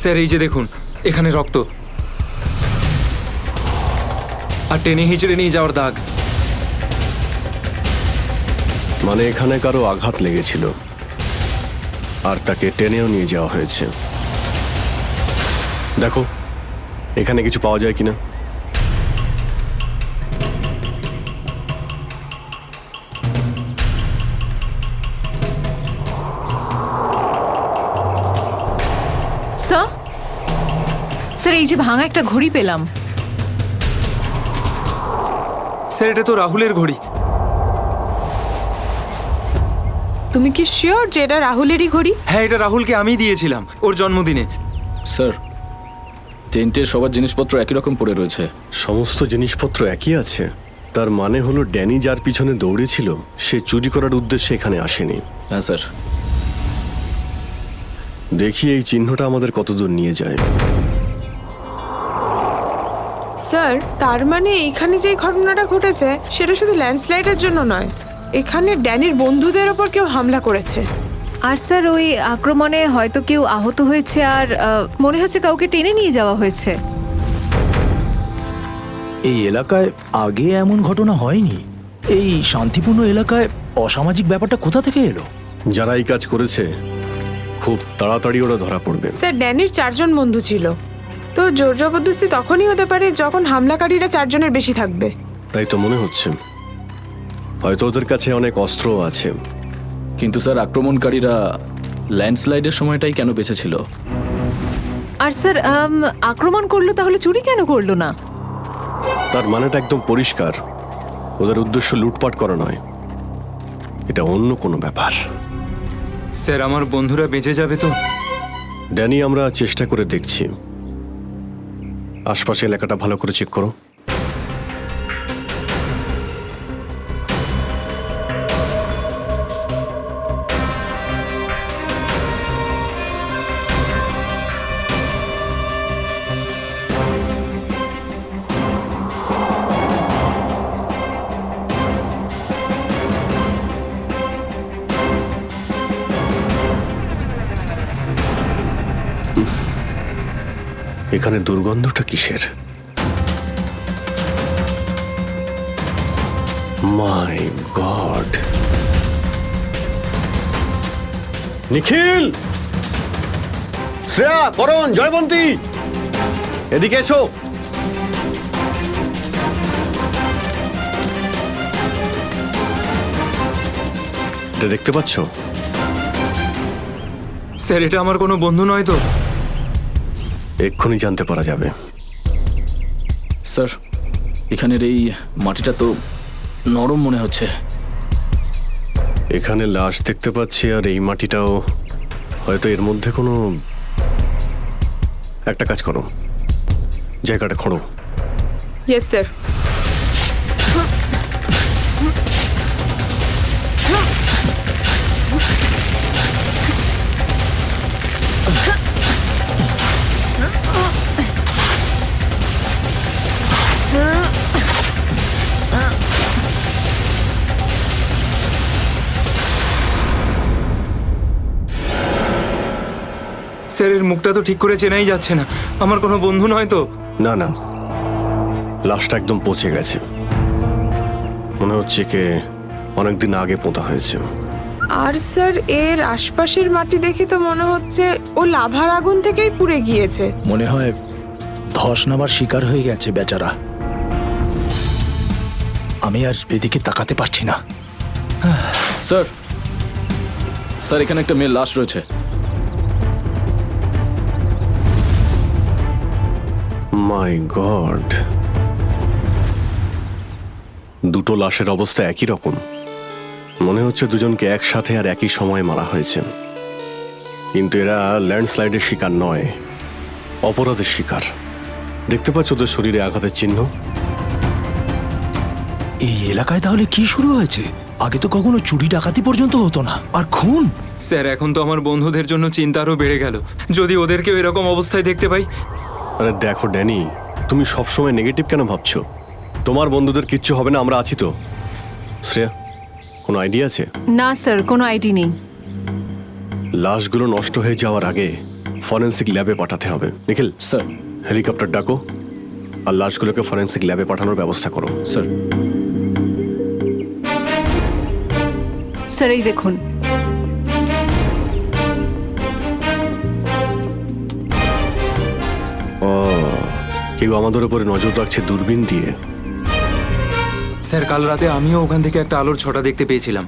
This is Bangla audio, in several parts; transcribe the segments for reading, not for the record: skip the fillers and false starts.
স্যার এই যে দেখুন, এখানে রক্ত আর টেনে হিচড়ে নিয়ে যাওয়ার দাগ। মানে এখানে কারো আঘাত লেগেছিল আর তাকে টেনেও নিয়ে যাওয়া হয়েছে। দেখো এখানে কিছু পাওয়া যায় কিনা। স্যার এই যে ভাঙা একটা ঘড়ি পেলাম। স্যার এটা তো রাহুলের ঘড়ি। তুমি কি শিওর যে এটা রাহুলেরই ঘড়ি? হ্যাঁ, এটা রাহুলকে আমি দিয়েছিলাম ওর জন্মদিনে। স্যার টেন্টের সবার জিনিসপত্র একই রকম পড়ে রয়েছে। সমস্ত জিনিসপত্র একই আছে, তার মানে হলো ড্যানি যার পিছনে দৌড়েছিল সে চুরি করার উদ্দেশ্যে এখানে আসেনি। হ্যাঁ স্যার। দেখি এই চিহ্নটা আমাদের কতদূর নিয়ে যায়। স্যার তার মানে এখানে যে ঘটনাটা ঘটেছে সেটা শুধু ল্যান্ডস্লাইডের জন্য নয়, এখানে ড্যানির বন্ধুদের ওপর কেউ হামলা করেছে। আর স্যার ওই আক্রমণে হয়তো কেউ আহত হয়েছে আর মনে হচ্ছে কাউকে টেনে নিয়ে যাওয়া হয়েছে। এই এলাকায় আগে এমন ঘটনা হয়নি। এই শান্তিপূর্ণ এলাকায় অসামাজিক ব্যাপারটা কোথা থেকে এলো? যারা এই কাজ করেছে খুব তাড়াতাড়ি ওরা ধরা পড়বে। স্যার ড্যানির 4 জন বন্ধু ছিল, তো জোর জবরদস্তি তখনই হতে পারে যখন হামলাকারীরা 4 জনের বেশি থাকবে। তাই তো মনে হচ্ছে, হয়তো ওদের কাছে অনেক অস্ত্রও আছে। কিন্তু স্যার আক্রমণকারীরা ল্যান্ডস্লাইডের সময়টাই কেন বেঁচেছিল? আর স্যার আক্রমণ করলো তাহলে চুরি কেন করলো না? তার মানেটা একদম পরিষ্কার, ওদের উদ্দেশ্য লুটপাট করা নয়, এটা অন্য কোনো ব্যাপার। স্যার আমার বন্ধুরা বেঁচে যাবে তো? ড্যানি আমরা চেষ্টা করে দেখছি। আশপাশে এলাকাটা ভালো করে চেক করো। এখানে দুর্গন্ধটা কিসের? মাই গড! নিখিল, শ্রেয়া, করণ, জয়বন্তী, এদিকে এসো। এটা দেখতে পাচ্ছ? স্যার এটা আমার কোনো বন্ধু নয় তো? এক্ষুনি জানতে পারা যাবে। স্যার এখানের এই মাটিটা তো নরম মনে হচ্ছে। এখানে লাশ দেখতে পাচ্ছি আর এই মাটিটাও, হয়তো এর মধ্যে কোনো একটা কাজ করো, জায়গাটা খোঁড়ো। Yes sir. স্যার এর মুখটা তো ঠিক করে চেনাই যাচ্ছে না। আমার কোনো বন্ধু নয় তো? না না, লাশটা একদম পচে গেছে, মনে হচ্ছে কে অনেকদিন আগে পোঁতা হয়েছে। আর স্যার এর আশপাশের মাটি দেখে তো মনে হচ্ছে ও লাভার আগুন থেকেই পুড়ে গিয়েছে। মনে হয় ধস নামার শিকার হয়ে গেছে বেচারা। আমি আর এদিকে তাকাতে পারছি না। স্যার স্যার এখানে একটা মেয়ের লাশ রয়েছে। মাই গড! দুটো লাশের অবস্থা একই রকম, মনে হচ্ছে দুজনকে একসাথে আর একই সময় মারা হয়েছে। কিন্তু এরা ল্যান্ডস্লাইডের শিকার নয়, অপরাধের শিকার। দেখতে পাচ্ছ ওদের শরীরে আঘাতের চিহ্ন? এই এলাকায় তাহলে কি শুরু হয়েছে? আগে তো কখনো চুরি ডাকাতি পর্যন্ত হতো না, আর খুন! স্যার এখন তো আমার বন্ধুদের জন্য চিন্তা আরও বেড়ে গেল। যদি ওদেরকেও এরকম অবস্থায় দেখতে পাই। আরে দেখো ড্যানি, তুমি সবসময় নেগেটিভ কেন ভাবছো? তোমার বন্ধুদের কিচ্ছু হবে না, আমরা আছি তো। শ্রেয়া, কোনো আইডিয়া আছে? না স্যার, কোনো আইডি নেই। লাশগুলো নষ্ট হয়ে যাওয়ার আগে ফরেন্সিক ল্যাবে পাঠাতে হবে। নিখিল, স্যার। হেলিকপ্টার ডাকো আর লাশগুলোকে ফরেন্সিক ল্যাবে পাঠানোর ব্যবস্থা করো। স্যার। স্যার এই দেখুন, ও, কেউ আমাদের উপরে নজর রাখছে দূরবীন দিয়ে। স্যার কাল রাতে আমিও ওখান থেকে একটা আলোর ছটা দেখতে পেয়েছিলাম।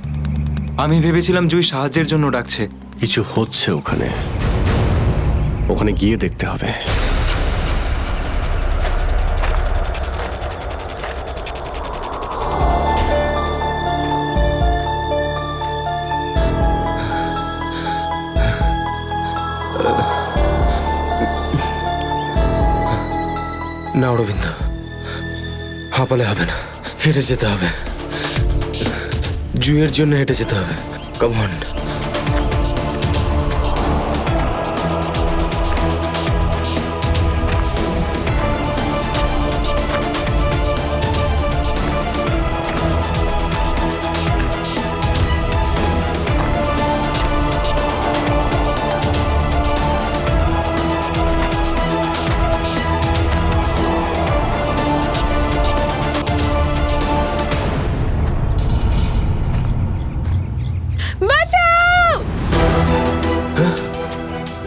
আমি ভেবেছিলাম জুই সাহায্যের জন্য ডাকছে। কিছু হচ্ছে ওখানে, ওখানে গিয়ে দেখতে হবে। না অরবিন্দ, হাঁপালে হবে না, হেঁটে যেতে হবে। জুইয়ের জন্য হেঁটে যেতে হবে। Come on.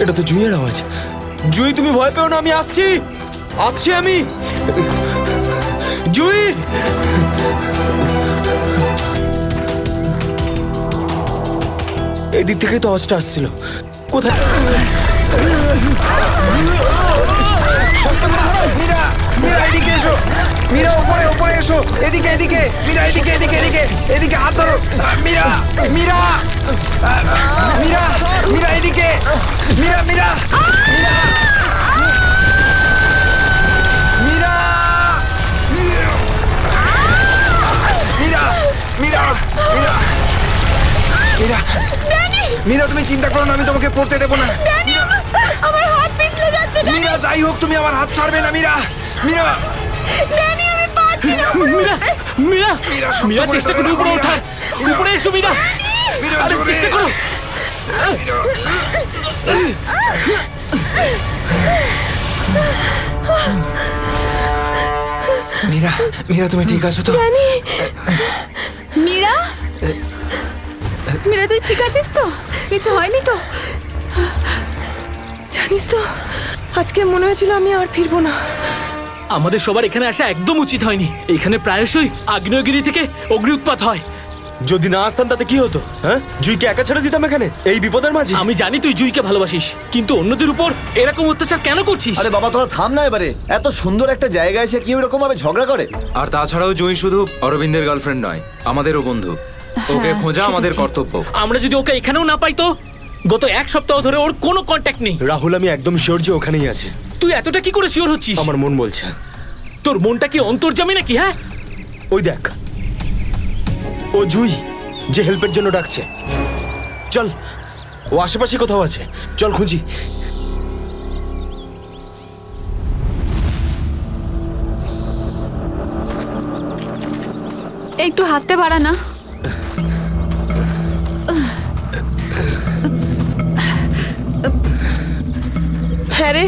এটা তো জুইয়ের আওয়াজ। জুই, তুমি ভয় পেও না, আমি আসছি, আসছি আমি। জুই, এদিক থেকে তো আওয়াজটা আসছিল। কোথায়? মীরা, মীরা এদিকে এসো। মীরা উপরে উপরে এসো। এদিকে এদিকে। মীরা এদিকে এদিকে এদিকে এদিকে হাত ধরো। মীরা, মীরা, মীরা, মীরা এদিকে। মীরা, মীরা, মীরা, মীরা, মীরা, মীরা, মীরা, মীরা, তুমি চিন্তা করো না, আমি তোমাকে পড়তে দেবো না। আমার হাত পিছলে যাচ্ছে। মীরা, যাই হোক তুমি আমার হাত ছাড়বে না। মীরা, মীরা, ড্যানি আমি পাচ্ছি না। মীরা, মীরা, মীরা, শক্ত মীরা, করে চেষ্টা ধরে করো রাখো, উপরে মীরা। ওঠার। উপরে এসো মীরা, মীরা, আরে জোরে। চেষ্টা করো। মীরা, মীরা, তুমি ঠিক আছো তো? মীরা, মীরা তুই ঠিক আছিস তো? কিছু হয়নি তো? জানিস তো, আজকে মনে হয়েছিল আমি আর ফিরবো না। আমাদের সবার এখানে আসা একদম উচিত হয়নি। এখানে প্রায়শই আগ্নেয়গিরি থেকে অগ্নি উৎপাত হয়। যদি না আসতাম তাতে কি হতো? হ্যাঁ, জুইকে একা ছেড়ে দিতাম এখানে এই বিপদের মাঝে? আমি জানি তুই জুইকে ভালোবাসিস, কিন্তু অন্যদের উপর এরকম অত্যাচার কেন করছিস? আরে বাবা, তোরা থাম না এবারে। এত সুন্দর একটা জায়গায় এসে কেউ এরকম ভাবে ঝগড়া করে? আর তাছাড়াও জুই শুধু অরবিন্দের গার্লফ্রেন্ড নয়, আমাদেরও বন্ধু। ওকে খোঁজা আমাদের কর্তব্য। আমরা যদি ওকে এখানেও না পাই তো? গত এক সপ্তাহ ধরে ওর কোনো কন্ট্যাক্ট নেই। রাহুল, আমি একদম শিওর যে ওখানেই আছে। তুই এতটা কি করে শিওর হচ্ছিস? আমার মন বলছে। তোর মনটা কি অন্তর্যামী নাকি? হ্যাঁ, ওই দেখ, ও জুই যে হেল্পের জন্য ডাকছে। চল, ও আশেপাশে কোথাও আছে, চল খুঁজি। একটু হাতটা বাড়া না। হ্যাঁ রে,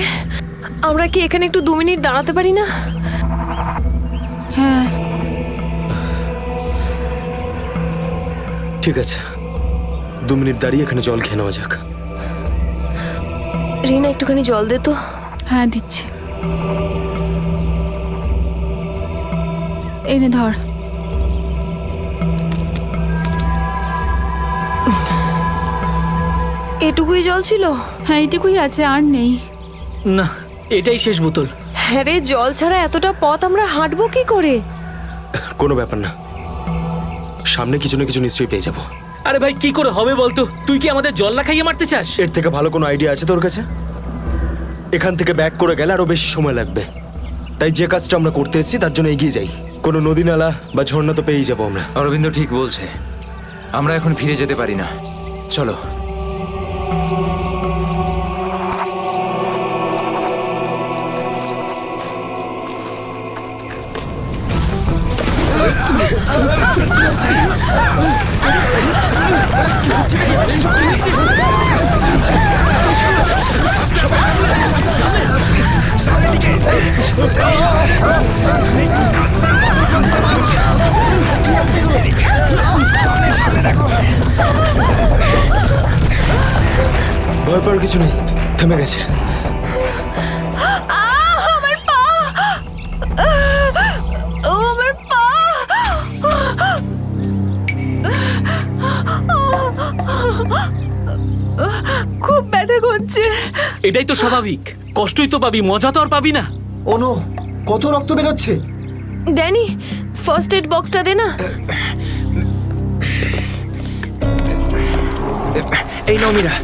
আমরা কি এখানে একটু 2 মিনিট দাঁড়াতে পারি না? হ্যাঁ, ঠিক আছে, 2 মিনিট দাঁড়িয়ে এখানে জল খেয়ে নেওয়া যাক। রিনা, একটুখানি জল দে তো। হ্যাঁ দিচ্ছি। এনে ধর। এটুকুই জল ছিল? হ্যাঁ এইটুকুই আছে, আর নেই। না, এটাই শেষ বোতল। হ্যাঁ রে, জল ছাড়া এতটা পথ আমরা হাঁটবো কি করে? কোনো ব্যাপার না, সামনে কিছু না কিছু নিশ্চয়ই পেয়ে যাবো। আরে ভাই, কি করে হবে বলতো? তুই কি আমাদের জল না খাইয়ে মারতে চাস? এর থেকে ভালো কোনো আইডিয়া আছে তোর কাছে? এখান থেকে ব্যাক করে গেলে আরো বেশি সময় লাগবে। তাই যে কাজটা আমরা করতে এসেছি তার জন্য এগিয়ে যাই। কোনো নদী নালা বা ঝর্ণা তো পেয়েই যাবো আমরা। অরবিন্দ ঠিক বলছে, আমরা এখন ফিরে যেতে পারি না। চলো। ভয় পাওয়ার কিছু নেই, থেমে গেছে। আমার পা, আমার পা। খুব ব্যথা করছে। এটাই তো স্বাভাবিক, কষ্টই তো পাবি, মজা তো আর পাবি না। ও নো, কত রক্ত বেরোচ্ছে। ড্যানি, ফার্স্ট এড বক্সটা দে না। এই নাও মীরা।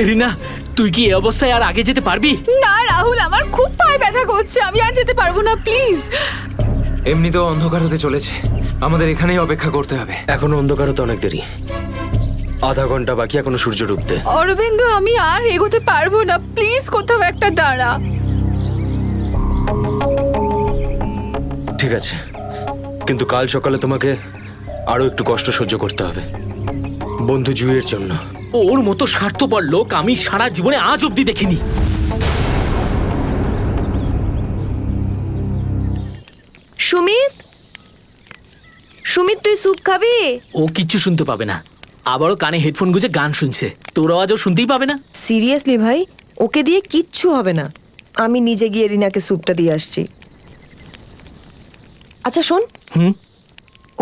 রিনা, তুই কি এই অবস্থায় আর আগে যেতে পারবি? না রাহুল, আমার খুব পায়ে ব্যথা করছে, আমি আর যেতে পারবো না, প্লিজ। এমনিতেও অন্ধকার হতে চলেছে, আমাদের এখানেই অপেক্ষা করতে হবে। এখনো অন্ধকার হতে অনেক দেরি, আধা ঘন্টা বাকি এখনো সূর্য ডুবতে। অরবিন্দ, আমি আর এগোতে পারবো না, প্লিজ কোথাও একটা দাঁড়া। ঠিক আছে, কিন্তু কাল সকালে তোমাকে আরো একটু কষ্ট সহ্য করতে হবে, বন্ধু জুইয়ের জন্য। ওর মতো স্বার্থপর লোক আমি সারা জীবনে আজ অব্দি দেখিনি। সুমিত, সুমিত তুই স্যুপ খাবি? ও কিচ্ছু শুনতে পাবে না, আবারও কানে হেডফোন গুঁজে গান শুনছে, তোর আওয়াজও শুনতেই পাবে না। সিরিয়াসলি ভাই, ওকে দিয়ে কিচ্ছু হবে না। আমি নিজে গিয়ে রিনাকে স্যুপটা দিয়ে আসছি। আচ্ছা শোন,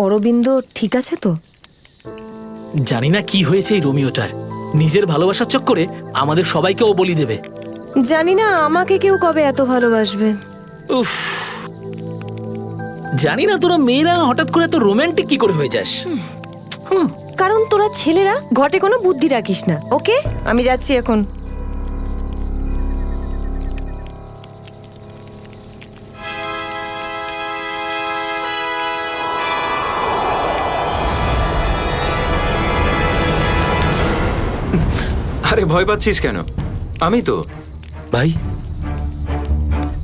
অরবিন্দ ঠিক আছে তো? জানি না কি হয়েছে এই রোমিওটার, নিজের ভালোবাসার চক্করে আমাদের সবাইকে ও বলি দেবে। জানি না আমাকে কেউ কবে এত ভালোবাসবে। উফ, জানি না তোরা মেয়েরা হঠাৎ করে এত রোমান্টিক কি করে হয়ে যাস। কারণ তোরা ছেলেরা ঘটে কোনো বুদ্ধি রাখিস না। ওকে, আমি যাচ্ছি এখন। আরে ভয় পাচ্ছিস কেন? আমি তো। ভাই,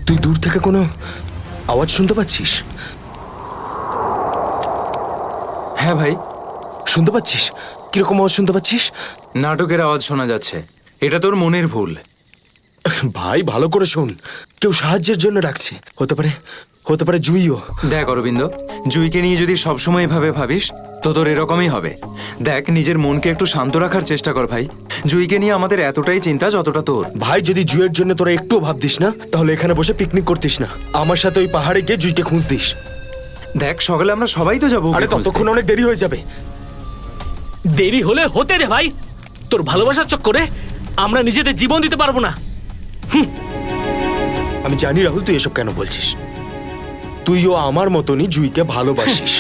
তুই দূর থেকে কোনো আওয়াজ শুনতে পাচ্ছিস? হ্যাঁ ভাই। শুনতে পাচ্ছিস? কিরকম আওয়াজ শুনতে পাচ্ছিস? নাটকের আওয়াজ শোনা যাচ্ছে, এটা তোর মনের ভুল। ভাই ভালো করে শোন, কেউ সাহায্যের জন্য ডাকছে, হতে পারে জুইও। দেখ অরবিন্দ, জুইকে নিয়ে যদি সবসময় এভাবে ভাবিস তো তোর এরকমই হবে। দেখ, নিজের মনকে একটু শান্ত রাখার চেষ্টা কর ভাই। জুইকে নিয়ে আমাদের এতটাই চিন্তা যতটা তোর। ভাই, যদি জুইয়ের জন্য তোরা একটুও ভাবতিস না, তাহলে এখানে বসে পিকনিক করতিস না, আমার সাথে ওই পাহাড়ে গিয়ে জুইকে খুঁজতিস। দেখ, সকালে আমরা সবাই তো যাবো। আরে ততক্ষণ অনেক দেরি হয়ে যাবে। দেরি হলে হতে দে ভাই, তোর ভালোবাসার চক্করে আমরা নিজেদের জীবন দিতে পারবো না। আমি জানি রাহুল, তুই এসব কেন বলছিস। তুইও আমার মতনই জুইকে ভালোবাসিস,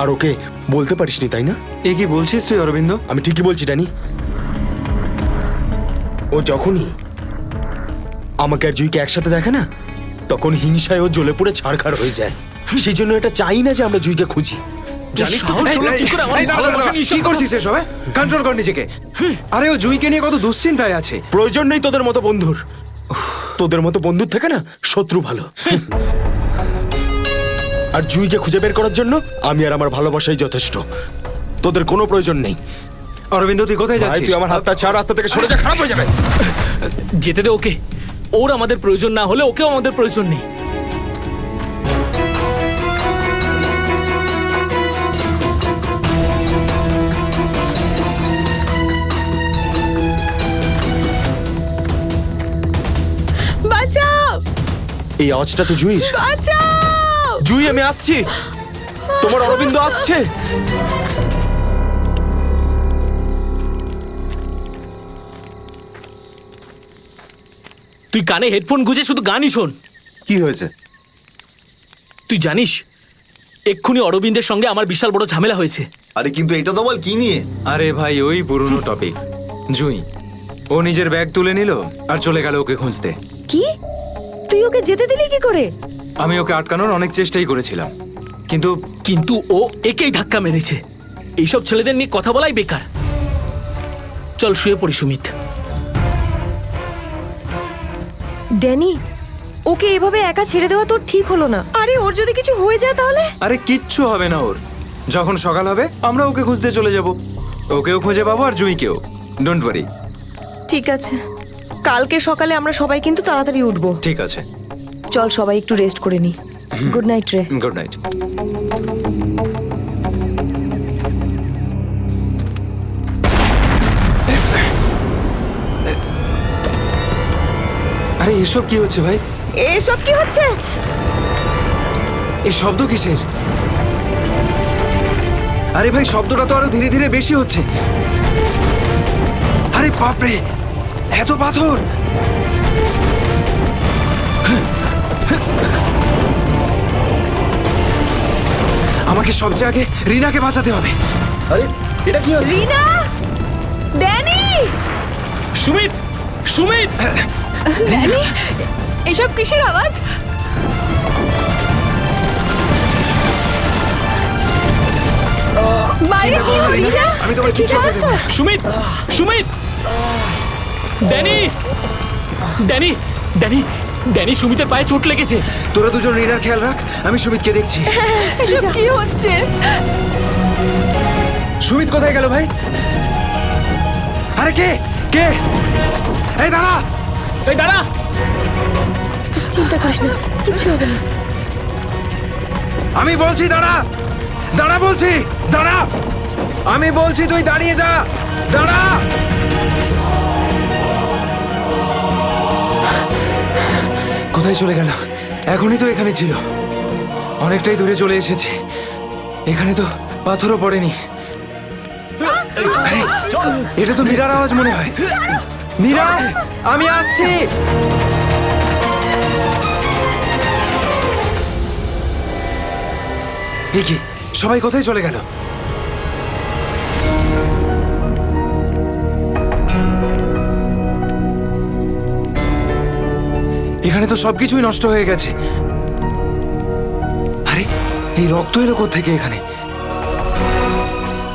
আর ওকে বলতে পারিসনি, তাই না? এ কি বলছিস তুই অরবিন্দ? আমি ঠিকই বলছি ড্যানি। ও যখনই আমাকে আর জুইকে একসাথে দেখে না, তখন হিংসায় ও জ্বলে পুড়ে ছারখার হয়ে যায়। সেই জন্য এটা চাই না যে আমরা জুইকে খুঁজি। জানিস তো কি করে আমার ভালোবাসা নিয়ে কি করছিস এসব? কন্ট্রোল কর নিজেকে। আরে ও জুইকে নিয়ে কত দুশ্চিন্তায় আছে। প্রয়োজন নেই তোদের মতো বন্ধুর। তোদের মতো বন্ধুর থেকে না শত্রু ভালো। আর জুইকে খুঁজে বের করার জন্য আমি আর আমার ভালোবাসাই যথেষ্ট, তোদের কোনো প্রয়োজন নেই। অরবিন্দ, তুই কোথায় যাচ্ছিস? তুই আমার হাতটা ছাড়, রাস্তা থেকে সরে যা, খারাপ হয়ে যাবে। যেতে দে ওকে, ওর আমাদের প্রয়োজন না হলে ওকেও আমাদের প্রয়োজন নেই। বাঁচাও, এই আওয়াজটা তো জুই। বাঁচাও। জুই, আমি আসছি, তোমার অরবিন্দ আসছে। তুই কানে হেডফোন গুঁজে শুধু গানই শোন। কি হয়েছে? তুই জানিস এক্ষুনি অরবিন্দের সঙ্গে আমার বিশাল বড় ঝামেলা হয়েছে। আরে কিন্তু এটা তো বল, কি নিয়ে? আরে ভাই, ওই পুরনো টপিক। জুই ও নিজের ব্যাগ তুলে নিল আর চলে গেল ওকে খুঁজতে। কি? তুই ওকে যেতে দিলি কি করে? আমি ওকে আটকানোর অনেক চেষ্টাই করেছিলাম, কিন্তু ও একেই ধাক্কা মেরেছে। এইসব ছেলেদের নিয়ে কথা বলাই বেকার। চল শুয়ে পড়ি সুমিত। ড্যানি, ওকে এভাবে একা ছেড়ে দেওয়া তোর ঠিক হলো না। আরে ওর যদি কিছু হয়ে যায় তাহলে? আরে কিচ্ছু হবে না ওর। যখন সকাল হবে আমরা ওকে খুঁজতে চলে যাব। ওকেও খুঁজে পাবো আর জুঁইকেও। Don't worry. ঠিক আছে, কালকে সকালে আমরা সবাই কিন্তু তাড়াতাড়ি উঠবো। ঠিক আছে, চল সবাই একটু রেস্ট করে নি। গুড নাইট রে। Good night. আরে এসব কি হচ্ছে ভাই? এসব কি হচ্ছে? এই শব্দ কিসের? আরে ভাই শব্দটা তো আরো ধীরে ধীরে বেশি হচ্ছে। আরে বাপরে, এত পাথর! আমাকে সবচেয়ে আগে রিনাকে বাঁচাতে হবে। আরে এটা কি হচ্ছে? রিনা, ড্যানি, সুমিত, সুমিত! ড্যানি, এসব কিসের আওয়াজ? বাইরে কি হচ্ছে? আমি তোমার কিচ্ছু হতে দেব না। Sumit, Sumit! Danny, Danny, Danny, Danny, সুমিতের পায়ে চোট লেগেছে। তোরা দুজন রিনার খেয়াল রাখ, আমি সুমিতকে দেখছি। এসব কি হচ্ছে? সুমিত কোথায় গেল ভাই? আরে কে কে? এই দাঁড়া! এই দাঁড়া! চিন্তা করিস না, কিছু হবে না। আমি বলছি দাঁড়া! দাঁড়া বলছি! দাঁড়া! আমি বলছি তুই দাঁড়িয়ে যা! দাঁড়া! কোথায় চলে গেল? এখনই তো এখানে ছিল। অনেকটাই দূরে চলে এসেছি। এখানে তো পাথরও পড়েনি। আরে, এটা তো মীরার আওয়াজ মনে হয়। মীরা, আমি আসছি। এ কি, সবাই কোথায় চলে গেল? এখানে তো সবকিছুই নষ্ট হয়ে গেছে। আরে এই রক্ত এলো কোত্থেকে এখানে?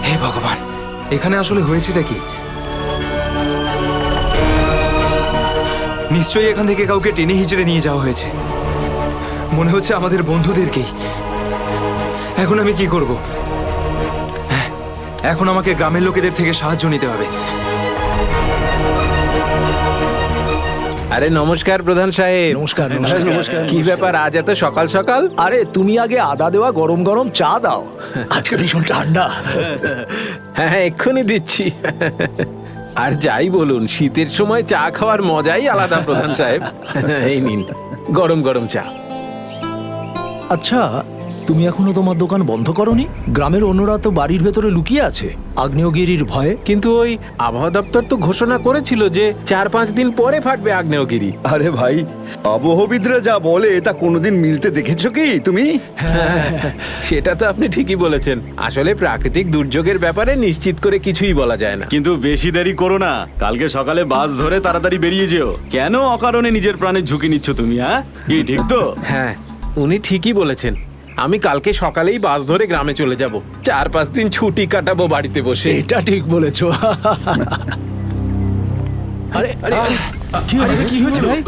হে ভগবান, এখানে আসলে হয়েছেটা কি? নিশ্চয়ই এখান থেকে কাউকে টেনে হিচড়ে নিয়ে যাওয়া হয়েছে। মনে হচ্ছে আমাদের বন্ধুদেরকেই। এখন আমি কি করব? হ্যাঁ, এখন আমাকে গ্রামের লোকেদের থেকে সাহায্য নিতে হবে। আরে নমস্কার প্রধান সাহেব। নমস্কার নমস্কার। কি ব্যাপার আজ এত সকাল সকাল? আরে তুমি আগে আদা দেওয়া গরম গরম চা দাও, আজকে ভীষণ ঠান্ডা। হ্যাঁ এক্ষুনি দিচ্ছি। আর যাই বলুন, শীতের সময় চা খাওয়ার মজাই আলাদা প্রধান সাহেব। এই নিন গরম গরম চা। আচ্ছা, তুমি এখনো তোমার দোকান বন্ধ করনি? গ্রামের অন্যরা তো বাড়ির ভেতরে লুকিয়ে আছে আগ্নেয়গিরির ভয়ে। কিন্তু ওই আবহাওয়া দপ্তর তো ঘোষণা করেছিল যে 4-5 দিন পরে ফাটবে আগ্নেয়গিরি। আরে ভাই, আবহবিদরা যা বলে তা কোনোদিন মিলতে দেখেছো কি তুমি? সেটা তো আপনি ঠিকই বলেছেন। আসলে প্রাকৃতিক দুর্যোগের ব্যাপারে নিশ্চিত করে কিছুই বলা যায় না। কিন্তু বেশি দেরি করো না, কালকে সকালে বাস ধরে তাড়াতাড়ি বেরিয়ে যেও। কেন অকারণে নিজের প্রাণের ঝুঁকি নিচ্ছ তুমি? হ্যাঁ, কি ঠিক তো? হ্যাঁ, উনি ঠিকই বলেছেন। আমি কালকে সকালেই বাস ধরে গ্রামে চলে যাব। 4-5 দিন ছুটি কাটাবো বাড়িতে বসে। এটা ঠিক বলেছো। আরে আরে আরে, কি হয়েছে? কি হয়েছে ভাই?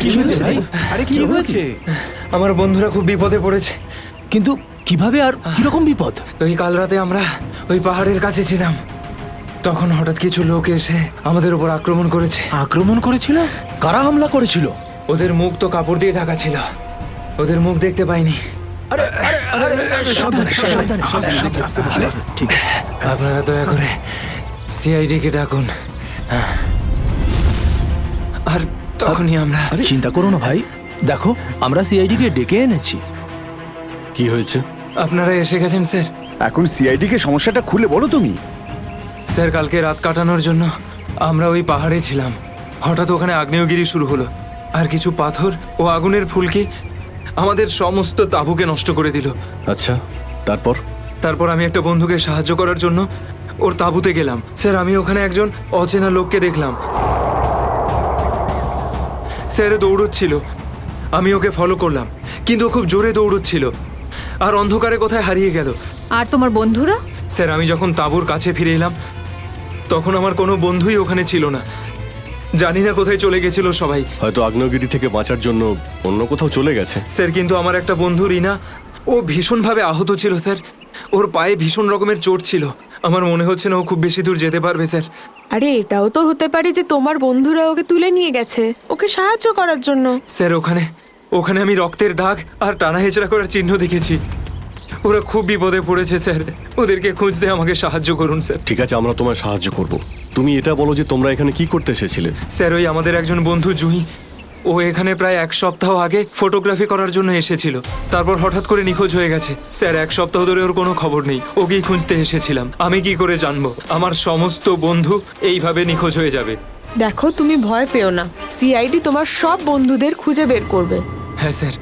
কি হয়েছে ভাই? আরে কি হয়েছে? আমার বন্ধুরা খুব বিপদে পড়েছে। কিন্তু কিভাবে আর কিরকম বিপদ? ওই কাল রাতে আমরা ওই পাহাড়ের কাছে ছিলাম, তখন হঠাৎ কিছু লোক এসে আমাদের উপর আক্রমণ করেছে। আক্রমণ করেছিল? কারা হামলা করেছিল? ওদের মুখ তো কাপড় দিয়ে ঢাকা ছিল, ওদের মুখ দেখতে পাইনি। আরে আরে আরে, সাবধানে সাবধানে সাবধানে, আস্তে বসো, আস্তে। ঠিক আছে। আপনারা দয়া করে সিআইডি কে ডাকুন। আর তখনই আমরা চিন্তা করো না ভাই, দেখো আমরা সিআইডি কে ডেকে এনেছি। কি হয়েছে? আপনারা এসে গেছেন স্যার। এখন সিআইডি কে সমস্যাটা খুলে বলো তুমি। স্যার, কালকে রাত কাটানোর জন্য আমরা ওই পাহাড়ে ছিলাম। হঠাৎ ওখানে আগ্নেয়গিরি শুরু হলো, আর কিছু পাথর ও আগুনের ফুলকি আমাদের সমস্ত তাঁবুকে নষ্ট করে দিল। আচ্ছা, তারপর? তারপর আমি একটা বন্ধুকে সাহায্য করার জন্য ওর তাঁবুতে গেলাম। স্যার, আমি ওখানে একজন অচেনা লোককে দেখলাম। স্যার দৌড়চ্ছিল, আমি ওকে ফলো করলাম, কিন্তু ও খুব জোরে দৌড়চ্ছিল আর অন্ধকারে কোথায় হারিয়ে গেল। আর তোমার বন্ধুরা? স্যার, আমি যখন তাঁবুর কাছে ফিরে এলাম তখন আমার কোনো বন্ধুই ওখানে ছিল না। জানি না কোথায় চলে গেছিল সবাই। হয়তো আগ্নেয়গিরি থেকে বাঁচার জন্য অন্য কোথাও চলে গেছে। স্যার কিন্তু আমার একটা বন্ধু রিনা, ও ভীষণভাবে আহত ছিল স্যার। ওর পায়ে ভীষণ রকমের চোট ছিল। আমার মনে হচ্ছে না ও খুব বেশি দূর যেতে পারবে স্যার। আরে এটাও তো হতে পারে যে তোমার বন্ধুরা ওকে তুলে নিয়ে গেছে ওকে সাহায্য করার জন্য। স্যার ওখানে আমি রক্তের দাগ আর টানা হেঁচড়া করার চিহ্ন দেখেছি। ওরা খুব বিপদে পড়েছে স্যার, ওদেরকে খুঁজতে আমাকে সাহায্য করুন স্যার। ঠিক আছে, আমরা তোমায় সাহায্য করব। তুমি এটা বলো যে তোমরা এখানে কি করতে এসেছিলে? স্যার ওই আমাদের একজন বন্ধু জুহি, ও এখানে প্রায় 1 সপ্তাহ আগে ফটোগ্রাফি করার জন্য এসেছিল। তারপর হঠাৎ করে নিখোঁজ হয়ে গেছে স্যার। 1 সপ্তাহ ধরে ওর কোনো খবর নেই। ওকেই খুঁজতে এসেছিলাম। আমি কি করে জানবো আমার সমস্ত বন্ধু এইভাবে নিখোঁজ হয়ে যাবে? দেখো তুমি ভয় পেও না, সিআইডি তোমার সব বন্ধুদের খুঁজে বের করবে। হ্যাঁ স্যার।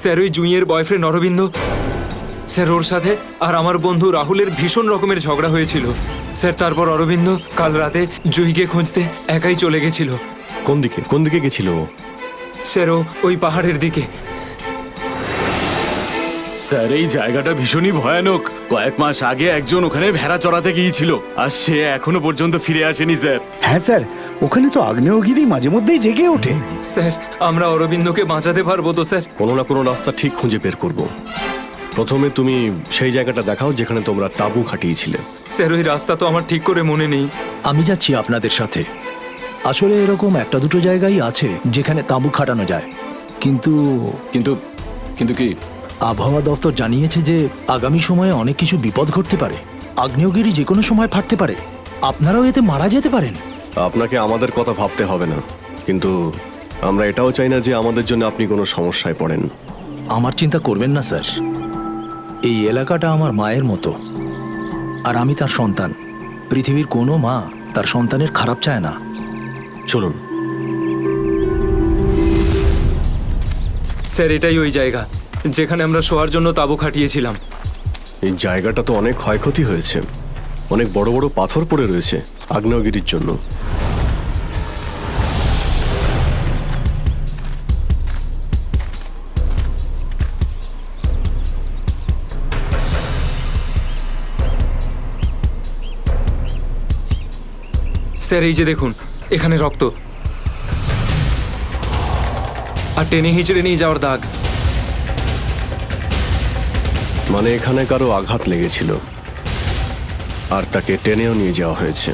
স্যার ওই জুঁইয়ের বয়ফ্রেন্ড অরবিন্দ, স্যার ওর সাথে আর আমার বন্ধু রাহুলের ভীষণ রকমের ঝগড়া হয়েছিল স্যার। তারপর অরবিন্দ কাল রাতে জুঁইকে খুঁজতে একাই চলে গেছিল। কোন দিকে গেছিল ও? স্যার ওই পাহাড়ের দিকে। স্যার এই জায়গাটা ভীষণই ভয়ানক। কয়েক মাস আগে একজন ওখানে ভেড়া চড়াতে গিয়েছিল আর সে এখনো পর্যন্ত ফিরে আসেনি স্যার। হ্যাঁ স্যার, ওখানে তো আগ্নেয়গিরি মাঝে মধ্যেই জেগে ওঠে। স্যার আমরা অরবিন্দকে বাঁচাতে পারবো তো স্যার? কোনো না কোনো রাস্তা ঠিক খুঁজে বের করব। প্রথমে তুমি সেই জায়গাটা দেখাও যেখানে তোমরা তাঁবু খাটিয়েছিলে। স্যার ওই রাস্তা তো আমার ঠিক করে মনে নেই। আমি যাচ্ছি আপনাদের সাথে। আসলে এরকম একটা দুটো জায়গায় আছে যেখানে তাঁবু খাটানো যায়, কিন্তু কিন্তু কিন্তু কি? আবহাওয়া দপ্তর জানিয়েছে যে আগামী সময়ে অনেক কিছু বিপদ ঘটতে পারে। আগ্নেয়গিরি যে কোনো সময় ফাটতে পারে, আপনারাও এতে মারা যেতে পারেন। আপনাকে আমাদের কথা ভাবতে হবে না, কিন্তু আমরা এটাও চাই না যে আমাদের জন্য আপনি কোনো সমস্যায় পড়েন। আমার চিন্তা করবেন না স্যার, এই এলাকাটা আমার মায়ের মতো, আর আমি তার সন্তান। পৃথিবীর কোনো মা তার সন্তানের খারাপ চায় না। চলুন। স্যার এটাই ওই জায়গা যেখানে আমরা শোয়ার জন্য তাঁবু খাটিয়েছিলাম। এই জায়গাটা তো অনেক ক্ষয়ক্ষতি হয়েছে, অনেক বড় বড় পাথর পড়ে রয়েছে আগ্নেয়গিরির জন্য। স্যার এই যে দেখুন, এখানে রক্ত আর টেনে হিঁচড়ে নিয়ে যাওয়ার দাগ। মানে এখানে কারো আঘাত লেগেছিল আর তাকে টেনেও নিয়ে যাওয়া হয়েছে।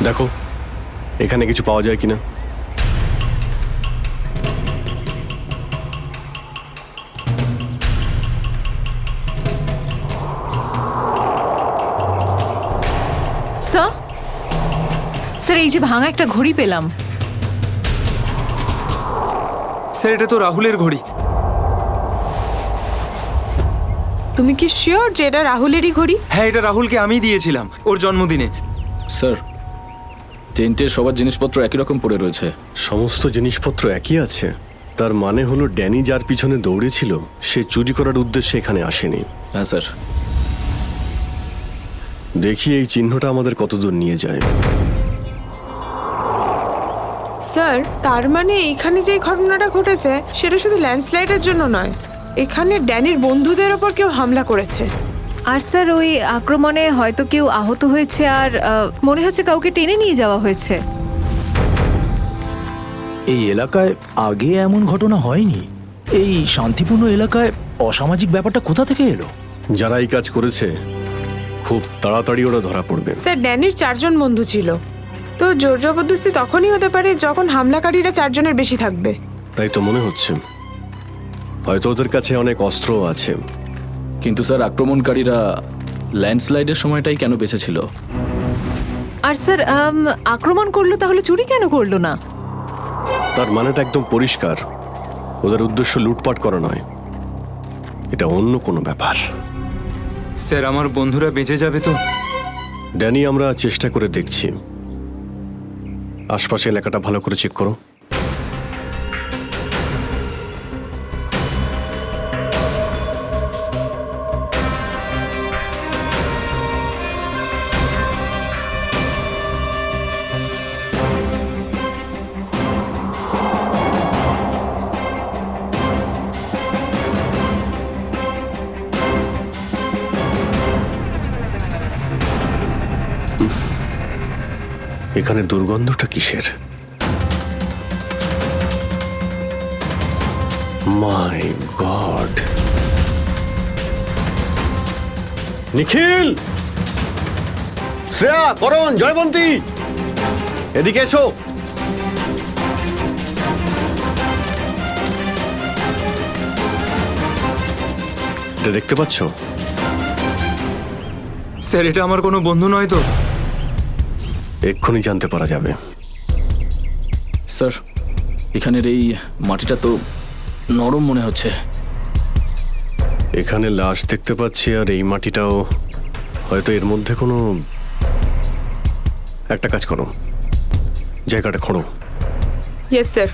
দেখো এখানে কিছু পাওয়া যায় কিনা। স্যার স্যার এই যে ভাঙা একটা ঘড়ি পেলাম। স্যার এটা তো রাহুলের ঘড়ি। তুমি কি শিওর যে এটা রাহুলেরই ঘড়ি? হ্যাঁ এটা রাহুলকে আমিই দিয়েছিলাম ওর জন্মদিনে। স্যার টেন্টের সবার জিনিসপত্র একই রকম পড়ে রয়েছে। সমস্ত জিনিসপত্র একই আছে, তার মানে হলো ড্যানি যার পিছনে দৌড়েছিল সে চুরি করার উদ্দেশ্যে এখানে আসেনি। হ্যাঁ স্যার। দেখি এই চিহ্নটা আমাদের কতদূর নিয়ে যায়। স্যার তার মানে এখানে যে ঘটনাটা ঘটেছে সেটা শুধু ল্যান্ডস্লাইডের জন্য নয়, এখানে ড্যানির বন্ধুদের ওপর কেউ হামলা করেছে। আর স্যার ওই আক্রমণে হয়তো কেউ আহত হয়েছে আর মনে হচ্ছে কাউকে টেনে নিয়ে যাওয়া হয়েছে। এই এলাকায় আগে এমন ঘটনা হয়নি। এই শান্তিপূর্ণ এলাকায় অসামাজিক ব্যাপারটা কোথা থেকে এলো? যারা এই কাজ করেছে খুব তাড়াতাড়ি ওরা ধরা পড়বে। স্যার ড্যানির 4 জন বন্ধু ছিল, তো জোর জবরদস্তি তখনই হতে পারে যখন হামলাকারীরা 4 জনের বেশি থাকবে। তাই তো মনে হচ্ছে, হয়তো ওদের কাছে অনেক অস্ত্র আছে। কিন্তু স্যার আক্রমণকারীরা ল্যান্ডস্লাইডের সময়টাই কেন বেঁচেছিল? আর স্যার আক্রমণ করলো তাহলে চুরি কেন করলো না? তার মানেটা একদম পরিষ্কার, ওদের উদ্দেশ্য লুটপাট করা নয়, এটা অন্য কোনো ব্যাপার। স্যার আমার বন্ধুরা বেঁচে যাবে তো? ড্যানি আমরা চেষ্টা করে দেখছি। আশপাশে এলাকাটা ভালো করে চেক করো। এখানে দুর্গন্ধটা কিসের? মাই গড! নিখিল, শ্রেয়া, করণ, জয়বন্তী, এদিকে এসো। এটা দেখতে পাচ্ছ? স্যার, এটা আমার কোনো বন্ধু নয় তো? এক্ষুনি জানতে পারা যাবে। স্যার, এখানের এই মাটিটা তো নরম মনে হচ্ছে। এখানে লাশ দেখতে পাচ্ছি, আর এই মাটিটাও হয়তো এর মধ্যে কোনো একটা কাজ করো, জায়গাটা খোঁড়ো। Yes sir.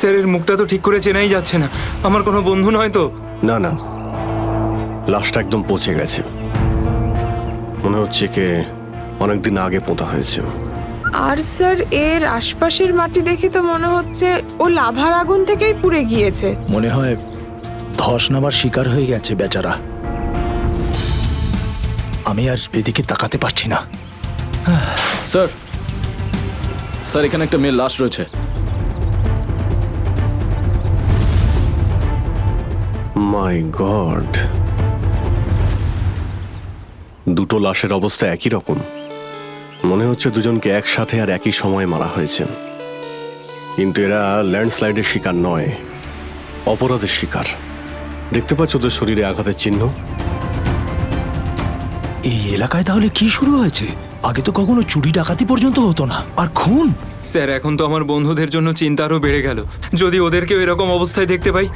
স্যার, এর মুখটা তো ঠিক করে চেনাই যাচ্ছে না। আমার কোনো বন্ধু নয় তো? না না, লাশটা একদম পচে গেছে, মনে হচ্ছে কে অনেকদিন আগে পোঁতা হয়েছে। আর স্যার, এর আশপাশের মাটি দেখে তো মনে হচ্ছে ও লাভার আগুন থেকেই পুড়ে গিয়েছে। মনে হয় ধস নামার শিকার হয়ে গেছে বেচারা। আমি আর এদিকে তাকাতে পারছি না। স্যার, স্যার এখানে একটা মেয়ের লাশ রয়েছে। মাই গড! দুটো লাশের অবস্থা একই রকম, মনে হচ্ছে দুজনকে একসাথে আর একই সময়ে মারা হয়েছে। কিন্তু এরা ল্যান্ডস্লাইডের শিকার নয়, অপরাধের শিকার। দেখতে পাচ্ছ ওদের শরীরে আঘাতের চিহ্ন? এই এলাকায় তাহলে কি শুরু হয়েছে? আগে তো কখনো চুরি ডাকাতি পর্যন্ত হতো না, আর খুন! স্যার, এখন তো আমার বন্ধুদের জন্য চিন্তা আরও বেড়ে গেল। যদি ওদেরকেও এরকম অবস্থায় দেখতে পাই।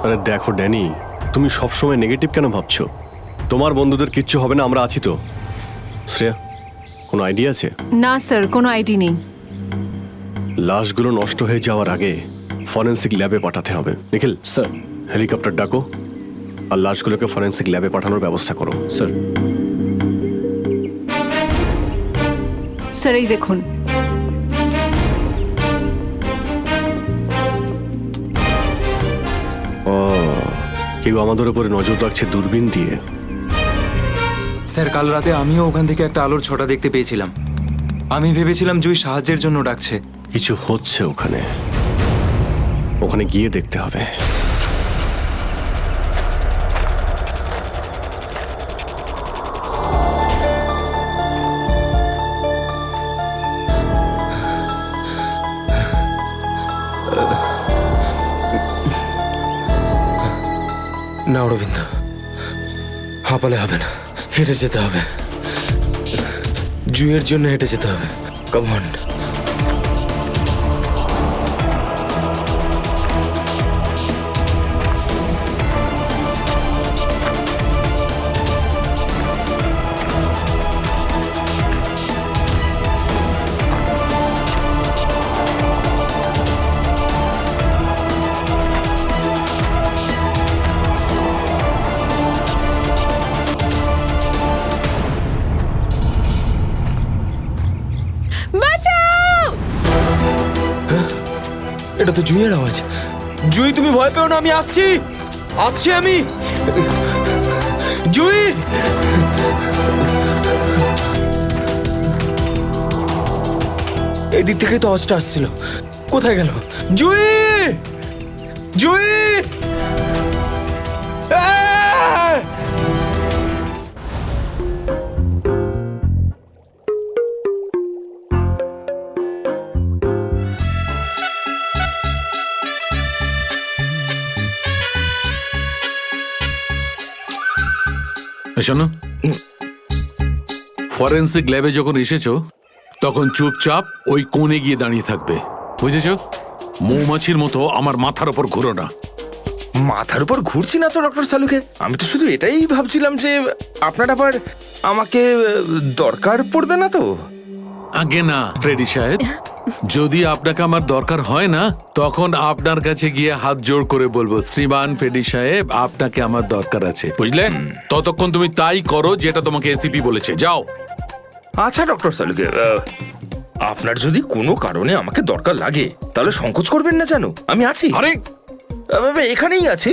আরে দেখো ড্যানি, তুমি সবসময় নেগেটিভ কেন ভাবছো? তোমার বন্ধুদের কিচ্ছু হবে না, আমরা আছি তো। শ্রেয়া, কোনো আইডিয়া আছে? না স্যার, কোনো আইডিয়া নেই। লাশগুলো নষ্ট হয়ে যাওয়ার আগে ফরেন্সিক ল্যাবে পাঠাতে হবে। নিখিল স্যার। হেলিকপ্টার ডাকো আর লাশগুলোকে ফরেন্সিক ল্যাবে পাঠানোর ব্যবস্থা করো। স্যার। স্যার, এই দেখুন। ও, কেউ আমাদের উপরে নজর রাখছে দূরবীন দিয়ে। স্যার, কাল রাতে আমিও ওখান থেকে একটা আলোর ছটা দেখতে পেয়েছিলাম। আমি ভেবেছিলাম জুই সাহায্যের জন্য ডাকছে। কিছু হচ্ছে ওখানে, ওখানে গিয়ে দেখতে হবে। না অরবিন্দ, হাঁপালে হবে না, হেঁটে যেতে হবে। জুইয়ের জন্য হেঁটে যেতে হবে। Come on. এটা তো জুইয়ের আওয়াজ। জুই, তুমি ভয় পেও না, আমি আসছি, আসছি আমি। জুই! এই দিক থেকে তো আওয়াজটা আসছিল, কোথায় গেল? জুই! জুই! আহ! শোনো, ফরেন্সিক ল্যাবে যখন এসেছো তখন চুপচাপ ওই কোণে গিয়ে দাঁড়িয়ে থাকবে, বুঝেছো? মৌমাছির মতো আমার মাথার ওপর ঘুরো না। মাথার উপর ঘুরছি না তো ডক্টর সালুকে। আমি তো শুধু এটাই ভাবছিলাম যে আপনার আবার আমাকে দরকার পড়বে না তো। আগে না ফ্রেডি সাহেব, যদি আপনাকে আমার দরকার হয় না তখন আপনার কাছে গিয়ে হাত জোড় করে বলবো, শ্রীমান ফ্রেডি সাহেব আপনাকে আমার দরকার আছে, বুঝলেন? ততক্ষণ তুমি তাই করো যেটা তোমাকে এসিপি বলেছে, যাও। আচ্ছা ডক্টর সালুকে, আপনার যদি কোনো কারণে আমাকে দরকার লাগে তাহলে সংকোচ করবেন না, জানো আমি আছি। আরে এখানেই আছি।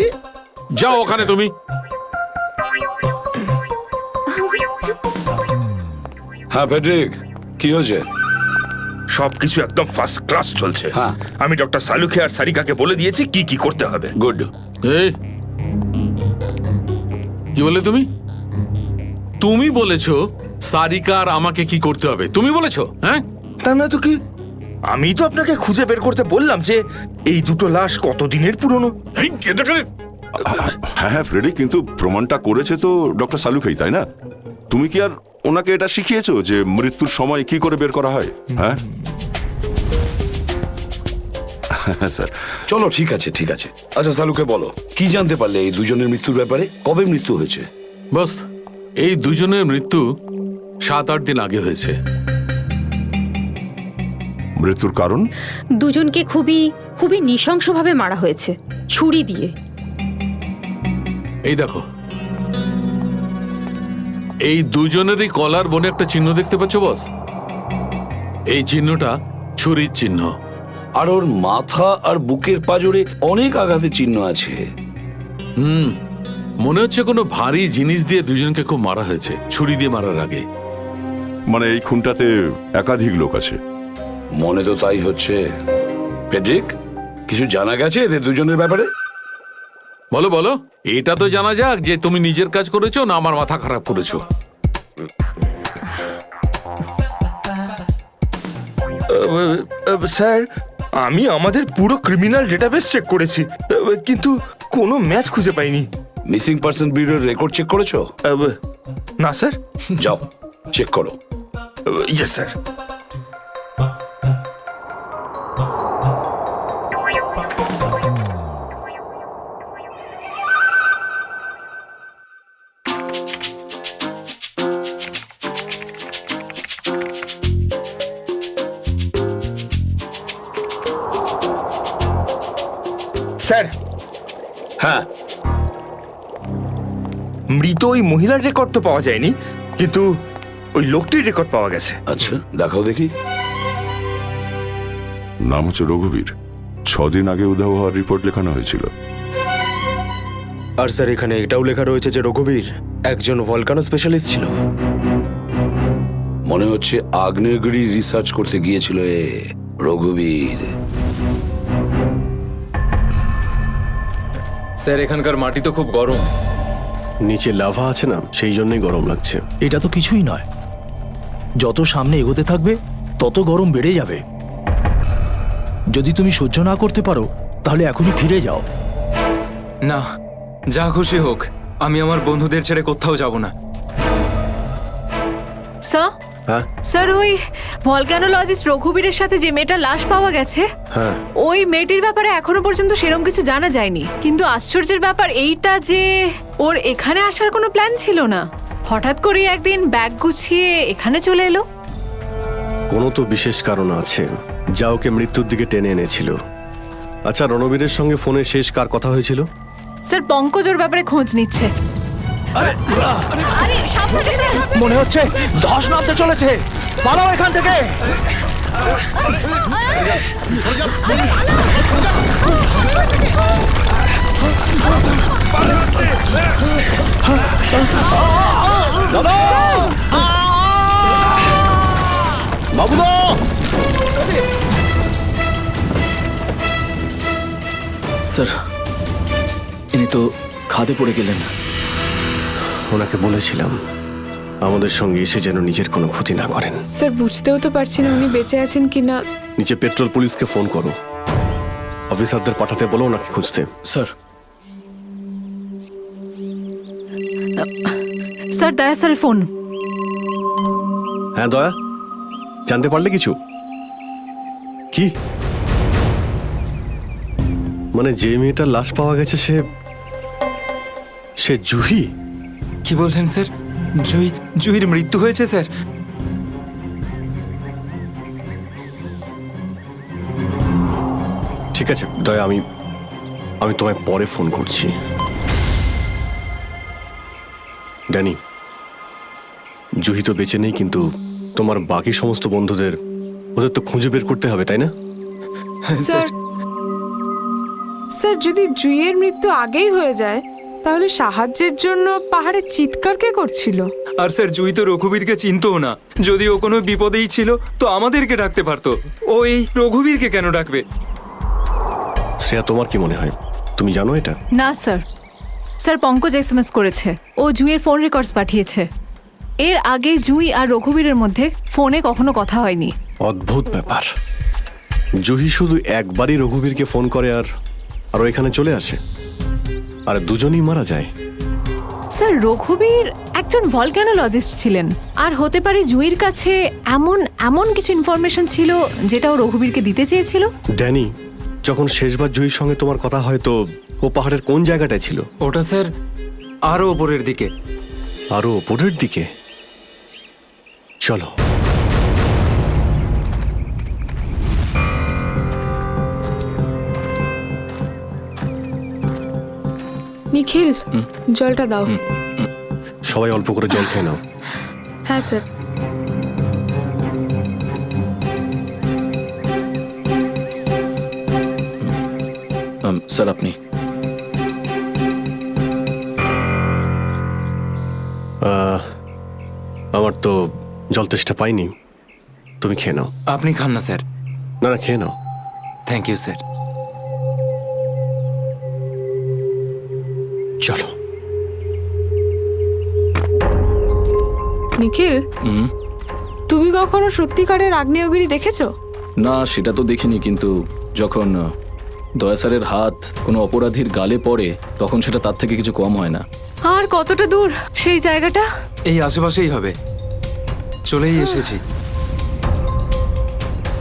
যাও ওখানে তুমি। হ্যাঁ ফেডরিক, কি হয়েছে? সবকিছু একদম ফার্স্ট ক্লাস চলছে। হ্যাঁ। আমি ডক্টর সালুকে আর সারিকাকে বলে দিয়েছি কি কি করতে হবে। গুড। এই কি বলে তুমি? তুমি বলেছো সারিকা আর আমাকে কি করতে হবে? তুমি বলেছো? হ্যাঁ, তা না তো কি, আমি তো আপনাকে খুঁজে বের করতে বললাম যে এই দুটো লাশ কতদিনের পুরনো। হ্যাঁ হ্যাঁ ফ্রেডি, কিন্তু প্রমাণটা করেছে তো ডক্টর সালুকেই, তাই না? তুমি কি আর ওনাকে এটা শিখিয়েছো যে মৃত্যুর সময় কি করে বের করা হয়? হ্যাঁ স্যার। চলো ঠিক আছে ঠিক আছে। আচ্ছা সালুকে বলো, কি জানতে পারলে এই দুজনের মৃত্যুর ব্যাপারে? কবে মৃত্যু হয়েছে? বস, এই দুজনের মৃত্যু 7-8 দিন আগে হয়েছে। মৃত্যুর কারণ? দুজনকে খুবই খুবই নৃশংসভাবে মারা হয়েছে, ছুরি দিয়ে। এই দেখো, এই দুজনেরই কলার বনে একটা চিহ্ন দেখতে পাচ্ছ বস? এই চিহ্নটা ছুরির চিহ্ন। আর ওর মাথা আর বুকের পাঁজরে অনেক আঘাতের চিহ্ন আছে। মনে হচ্ছে কোনো ভারী জিনিস দিয়ে দুজনকে খুব মারা হয়েছে, ছুরি দিয়ে মারার আগে। মানে এই খুনটাতে একাধিক লোক আছে? মনে তো তাই হচ্ছে। ফেডরিক, কিছু জানা গেছে এদের দুজনের ব্যাপারে? বলো বলো, এটা তো জানা যাক যে তুমি নিজের কাজ করেছো না আমার মাথা খারাপ করেছো। স্যার, আমি আমাদের পুরো ক্রিমিনাল ডেটাবেস চেক করেছি, কিন্তু কোনো ম্যাচ খুঁজে পাইনি। মিসিং পার্সন ব্যুরোর রেকর্ড চেক করেছো? না স্যার। যাও চেক করো। Yes sir. স্যার। হ্যাঁ, মৃত ওই মহিলার রেকর্ড তো পাওয়া যায়নি, কিন্তু ওই লোকটির রেকর্ড পাওয়া গেছে। আচ্ছা দেখাও দেখি। নাম হচ্ছে রঘুবীর। 6 দিন আগে উধাও হওয়ার রিপোর্ট লেখানো হয়েছিল। আর স্যার এখানে এটাও লেখা রয়েছে যে রঘুবীর একজন ভলকানো স্পেশালিস্ট ছিল। মনে হচ্ছে আগ্নেয়গিরি রিসার্চ করতে গিয়েছিল রঘুবীর। স্যার এখানকার মাটি তো খুব গরম। নিচে লাভা আছে না, সেই জন্যই গরম লাগছে। এটা তো কিছুই নয়, যত সামনে এগোতে থাকবে তত গরম বেড়ে যাবে। যদি তুমি সহ্য না করতে পারো তাহলে এখনই ফিরে যাও। না, যা খুশি হোক, আমি আমার বন্ধুদের ছেড়ে কোথাও যাব না। স্যার, হ্যাঁ স্যার ওই ভলকানোলজিস্ট রঘুবীরের সাথে যে মেয়েটার লাশ পাওয়া গেছে, হ্যাঁ, ওই মেয়েটির ব্যাপারে এখনো পর্যন্ত সেরকম কিছু জানা যায়নি। কিন্তু আশ্চর্যের ব্যাপার এইটা যে ওর এখানে আসার কোনো প্ল্যান ছিল না, হঠাৎ করে একদিন ব্যাগ গুছিয়ে এখানে চলে এলো। কোনো তো বিশেষ কারণ আছে যা ওকে মৃত্যুর দিকে টেনে এনেছিল। আচ্ছা, রণবীরের সঙ্গে ফোনে শেষ কার কথা হয়েছিল? স্যার পঙ্কজ ওর ব্যাপারে খোঁজ নিচ্ছে। আরে সাবধানে স্যার, মনে হচ্ছে ধস নামতে চলেছে, পালাও এখান থেকে। দাদা, বাবুদা, স্যার ইনি তো খাদে পড়ে গেলেন। ওনাকে বলেছিলাম আমাদের সঙ্গে এসে যেন নিজের কোনো ক্ষতি না করেন। স্যার বুঝতেও তো পারছি না উনি বেঁচে আছেন কিনা। নিচে পেট্রোল পুলিশকে ফোন করো, অফিসারদের পাঠাতে বলো ওনাকে খুঁজতে। স্যার। স্যার দয়া স্যারের ফোন। হ্যাঁ দয়া, জানতে পারলে কিছু? কি মানে যে মেয়েটার লাশ পাওয়া গেছে সে জুহি? কি বলছেন স্যার? জুহির মৃত্যু হয়েছে স্যার? ঠিক আছে দয়া, আমি তোমায় পরে ফোন করছি। ড্যানি, জুহি তো বেঁচে নেই, কিন্তু তোমার বাকি সমস্ত বন্ধুদের ওদের তো খুঁজে বের করতে হবে, তাই না? স্যার স্যার, যদি জুইয়ের মৃত্যু আগেই হয়ে যায় তাহলে সাহায্যের জন্য পাহাড়ে চিৎকার কে করছিল? আর স্যার, জুই তো রঘুবীরকে চিনতও না। যদি ও কোনো বিপদেই ছিল তো আমাদেরকে ডাকতে পারতো। ও এই রঘুবীরকে কেন ডাকবে? শ্রেয়া, তোমার কি মনে হয়? তুমি জানো এটা? না স্যার। স্যার, পঙ্কজ এসএমএস করেছে, ও জুঁইয়ের ফোন রেকর্ডস পাঠিয়েছে। এর আগে জুঁই আর রঘুবীরের মধ্যে ফোনে কখনো কথা হয়নি। অদ্ভুত ব্যাপার। জুহি শুধু একবারই রঘুবীরকে ফোন করে আর ও এখানে চলে আসে, আর দুজনেই মারা যায়। স্যার, রঘুবীর একজন ভলক্যানোলজিস্ট ছিলেন, আর হতে পারে জুঁইয়ের কাছে এমন কিছু ইনফরমেশন ছিল যেটা ও রঘুবীরকে দিতে চেয়েছিল। ড্যানি, যখন শেষবার জুহির সঙ্গে তোমার কথা হয় তো ও পাহাড়ের কোন জায়গাটায় ছিল? ওটা স্যার আরো ওপরের দিকে। আরো ওপরের দিকে? চলো। নিখিল, জলটা দাও। সবাই অল্প করে জল খেয়ে নাও। হ্যাঁ স্যার। স্যার, আপনি? আমার তো জল তেষ্টা পাইনি, তুমি খেয়ে নাও। আপনি খান না স্যার। না না, খেয়ে নাও। Thank you sir. চলো। নিখিল, তুমি কখনো সত্যিকারের আগ্নেয়গিরি দেখেছো? না, সেটা তো দেখিনি, কিন্তু যখন দয়া স্যারের হাত কোনো অপরাধীর গালে পড়ে তখন সেটা তার থেকে কিছু কম হয় না। আর কতটা দূর সেই জায়গাটা? এই আশেপাশেই হবে, চলেই এসেছি।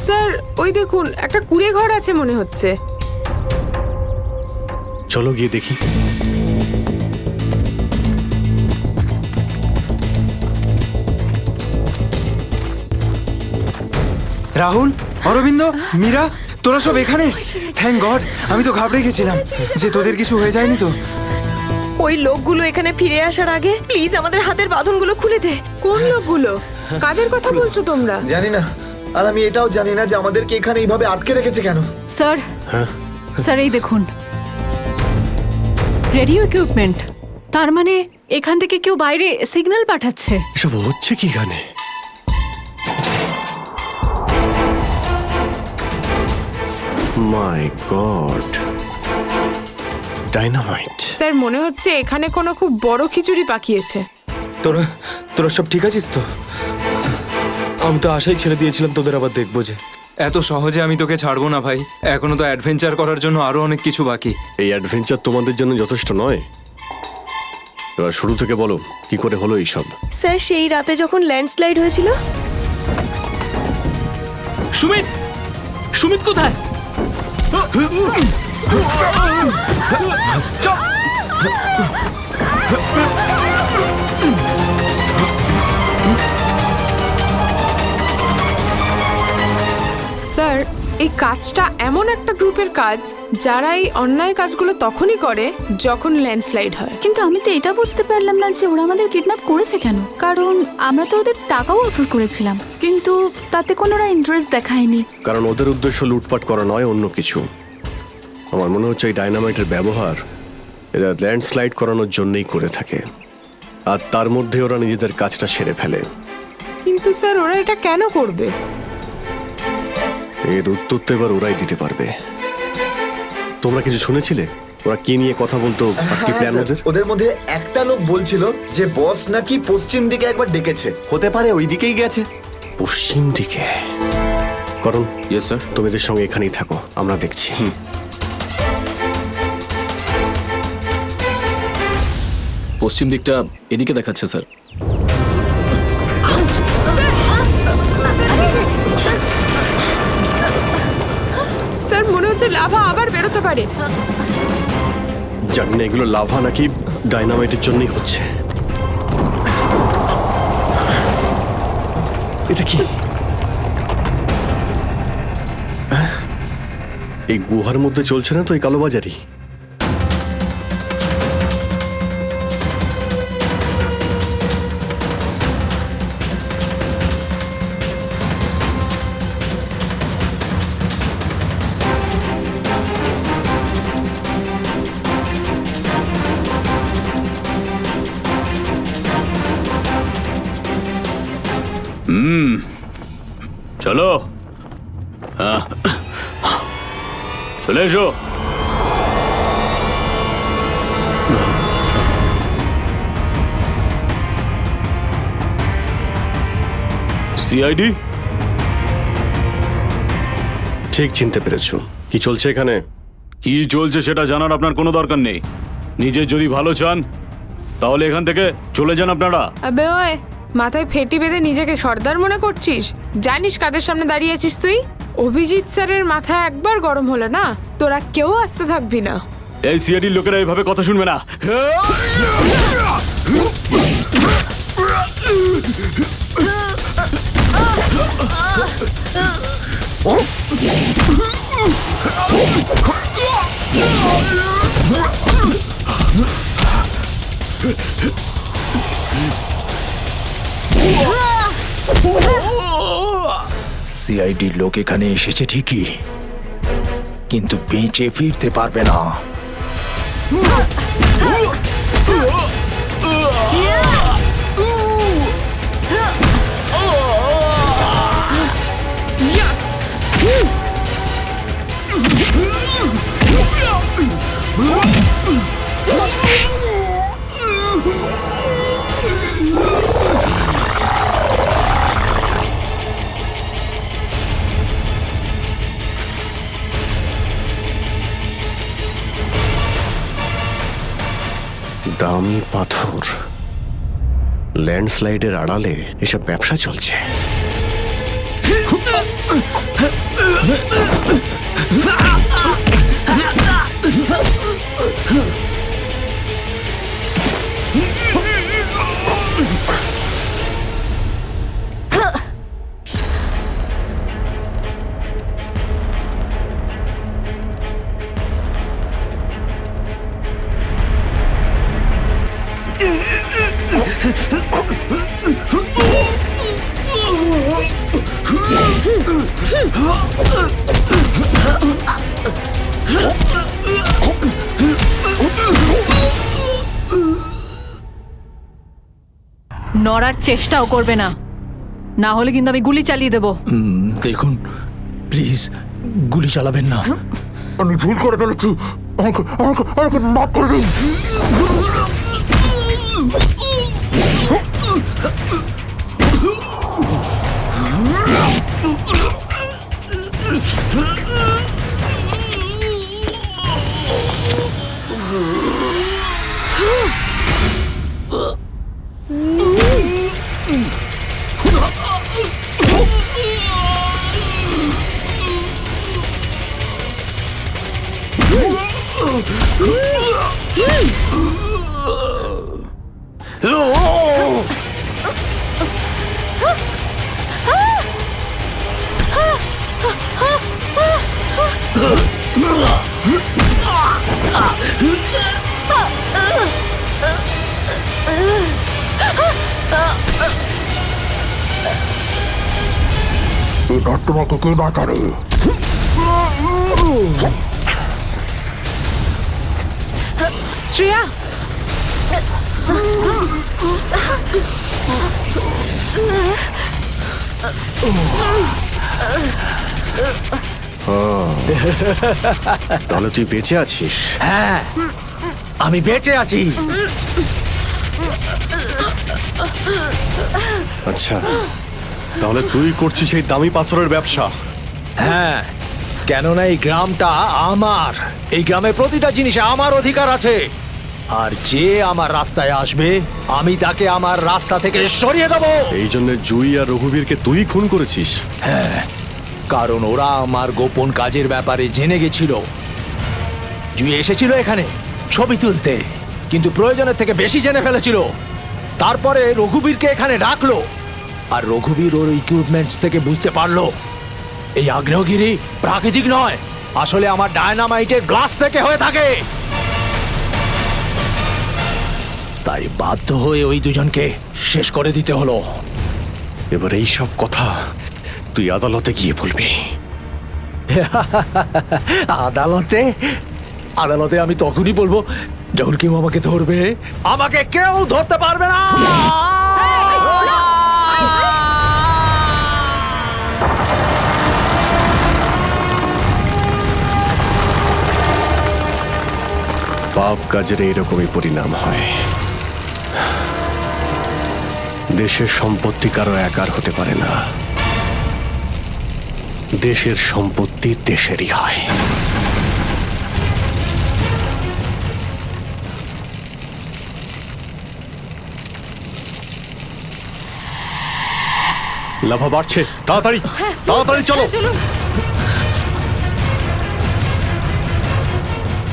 স্যার, ওই দেখুন, একটা কুঁড়ে ঘর আছে মনে হচ্ছে। চলো গিয়ে দেখি। রাহুল, অরবিন্দ, মীরা, তোরা সব এখানে? থ্যাংক গড, আমি তো ঘাবড়ে গেছিলাম যে তোদের কিছু হয়ে যায়নি তো। ওই লোকগুলো এখানে ফিরে আসার আগে প্লিজ আমাদের হাতের বাঁধনগুলো খুলে দে। কোন লোকগুলো? কাদের কথা বলছো তোমরা? জানি না, আর আমি এটাও জানি না যে আমাদেরকে এখানে এইভাবে আটকে রেখেছে কেন। স্যার, স্যার এই দেখুন, রেডিও ইকুইপমেন্ট। তার মানে এখান থেকে কেউ বাইরে সিগন্যাল পাঠাচ্ছে। এসব হচ্ছে কি এখানে? মাই গড, ডাইনামাইট। স্যার, মনে হচ্ছে এখানে কোনো খুব বড় খিচুড়ি পাকিয়েছে। তোরা সব ঠিক আছিস তো? আমি তো আশাই ছেড়ে দিয়েছিলাম তোদের আবার দেখবো যে। এত সহজে আমি তোকে ছাড়বো না ভাই, এখনো তো অ্যাডভেঞ্চার করার জন্য আরো অনেক কিছু বাকি। এই অ্যাডভেঞ্চার তোমাদের জন্য যথেষ্ট নয়? এবার শুরু থেকে বলো, কি করে হলো এইসব? স্যার, সেই রাতে যখন ল্যান্ডস্লাইড হয়েছিল। সুমিত, সুমিত কোথায়? স্যার, এই কাজটা এমন একটা গ্রুপের কাজ যারা এই অন্যায় কাজগুলো তখনই করে যখন ল্যান্ডস্লাইড হয়। কিন্তু আমি তো এটা বুঝতে পারলাম না যে ওরা আমাদের কিডন্যাপ করেছে কেন। কারণ আমরা তো ওদের টাকাও অফার করেছিলাম, কিন্তু তাতে কোনো ওরা ইন্টারেস্ট দেখায়নি। কারণ ওদের উদ্দেশ্য লুটপাট করা নয়, অন্য কিছু। আমার মনে হচ্ছে এই ডাইনামাইটের ব্যবহার এরা ল্যান্ডস্লাইড করানোর জন্যই করে থাকে, আর তার মধ্যে ওরা নিজেদের কাজটা সেরে ফেলে। কিন্তু স্যার, ওরা এটা কেন করবে? এর উত্তর তো এবার ওরাই দিতে পারবে। তোমরা কিছু শুনেছিলে ওরা কি নিয়ে কথা বলতো? আর কি প্ল্যান ওদের? ওদের মধ্যে একটা লোক বলছিল যে বস নাকি পশ্চিম দিকে একবার ডেকেছে, হতে পারে ওই দিকেই গেছে। পশ্চিম দিকে? করণ, ইয়েস স্যার। তুমি এদের সঙ্গে এখানেই থাকো, আমরা দেখছি। পশ্চিম দিকটা এদিকে দেখাচ্ছে স্যার। স্যার, মনে হচ্ছে লাভা আবার বেরোতে পারে। জানি না এগুলো লাভা নাকি ডাইনামাইটের জন্যই হচ্ছে। এটা কি? এই গুহার মধ্যে চলছে না তো এই কালোবাজারি? চলো, চলে এসো। সিআইডি? ঠিক চিনতে পেরেছো। কি চলছে এখানে? কি চলছে সেটা জানার আপনার কোনো দরকার নেই। নিজের যদি ভালো চান তাহলে এখান থেকে চলে যান আপনারা। আবে ওই, মাথায় ফেটি বেঁধে নিজেকে সর্দার মনে করছিস? জানিস কাদের সামনে দাঁড়িয়ে আছিস তুই? অভিজিৎ স্যারের মাথা একবার গরম হলো না, তোরা কেউ আসতে থাকবি না। এই সিআইডির লোকেরা এইভাবে কথা শুনবে না। সিআইডির লোক এখানে এসেছে ঠিকই, কিন্তু বেঁচে ফিরতে পারবে না। দামি পাথর, ল্যান্ডস্লাইডের আড়ালে এসব ব্যবসা চলছে। নড়ার চেষ্টাও করবে না, না হলে কিন্তু আমি গুলি চালিয়ে দেবো। দেখুন প্লিজ, গুলি চালাবেন না। আমি ভুল করে ফেলেছি, আমাকে মাফ করে দিন। তোমাকে কে বাঁচাবে? শ্রেয়া, তাহলে তুই বেঁচে আছিস? হ্যাঁ, আমি বেঁচে আছি। আচ্ছা, তাহলে তুই করছিস এই দামি পাথরের ব্যবসা? হ্যাঁ, কেননা এই গ্রামটা আমার। এই গ্রামের প্রতিটা জিনিসে আমার অধিকার আছে, আর যে আমার রাস্তায় আসবে আমি তাকে আমার রাস্তা থেকে সরিয়ে দেবো। এই জন্য জুই আর রঘুবীরকে তুই খুন করেছিস? হ্যাঁ, কারণ ওরা আমার গোপন কাজের ব্যাপারে জেনে গেছিল। জুই এসেছিল এখানে ছবি তুলতে, কিন্তু প্রয়োজনের থেকে বেশি জেনে ফেলেছিল। তারপরে রঘুবীরকে এখানে ডাকলো, আর রঘুবীর ওর ইকুইপমেন্টস থেকে বুঝতে পারলো এই আগ্নেয়গিরি প্রাকৃতিক নয়, আসলে আমার ডায়নামাইটের গ্লাস থেকে হয়ে থাকে। তাই বাধ্য হয়ে ওই দুজনকে শেষ করে দিতে হলো। এবার এই সব কথা তুই আদালতে গিয়ে বলবি। আদালতে আদালতে আমি তখনই বলবো যখন কেউ আমাকে ধরবে। আমাকে কেউ ধরতে পারবে না। পাপ কাজের এইরকমই পরিণাম হয়। দেশের সম্পত্তি কারো একার হতে পারে না, দেশের সম্পত্তি দেশেরই হয়। লাভা বাড়ছে, তাড়াতাড়ি তাড়াতাড়ি চলো,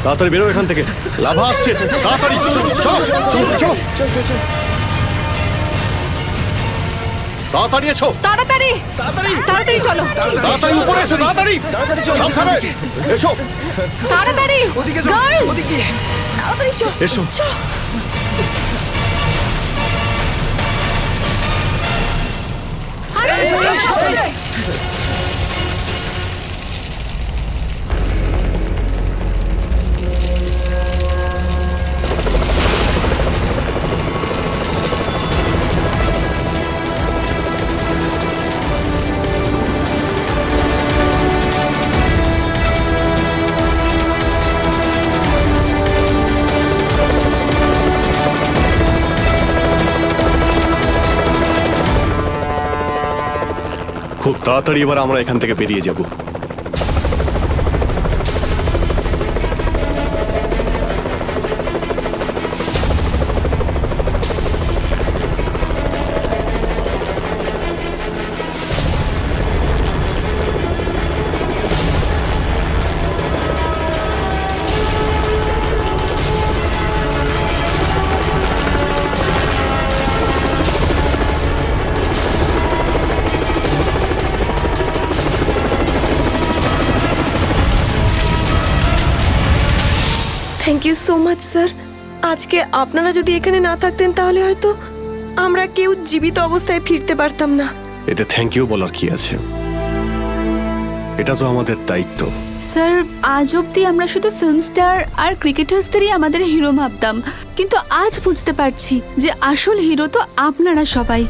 তাড়াতাড়ি বেরো এখান থেকে। লাভা আসছে, তাড়াতাড়ি চলো চলো চলো চলো, তাড়াতাড়ি এসো, তাড়াতাড়ি তাড়াতাড়ি তাড়াতাড়ি চলো, তাড়াতাড়ি উপরে এসো, তাড়াতাড়ি সাবধানে এসো, তাড়াতাড়ি ওদিকে যাও, Girls! ওদিকে। তাড়াতাড়ি চলো এসো। আরে, সাবধানে। খুব তাড়াতাড়ি এবার আমরা এখান থেকে বেরিয়ে যাব। Thank you so much sir. আজকে আপনারা যদি এখানে না থাকতেন তাহলে হয়তো আমরা কেউ জীবিত অবস্থায় ফিরতে পারতাম না। এতে থ্যাংক ইউ বলার কি আছে, এটা তো আমাদের দায়িত্ব। স্যার, আজ অবধি আমরা শুধু ফিল্ম স্টার আর ক্রিকেটার্সদেরই আমাদের হিরো ভাবতাম, কিন্তু আজ বুঝতে পারছি যে আসল হিরো তো আপনারা সবাই।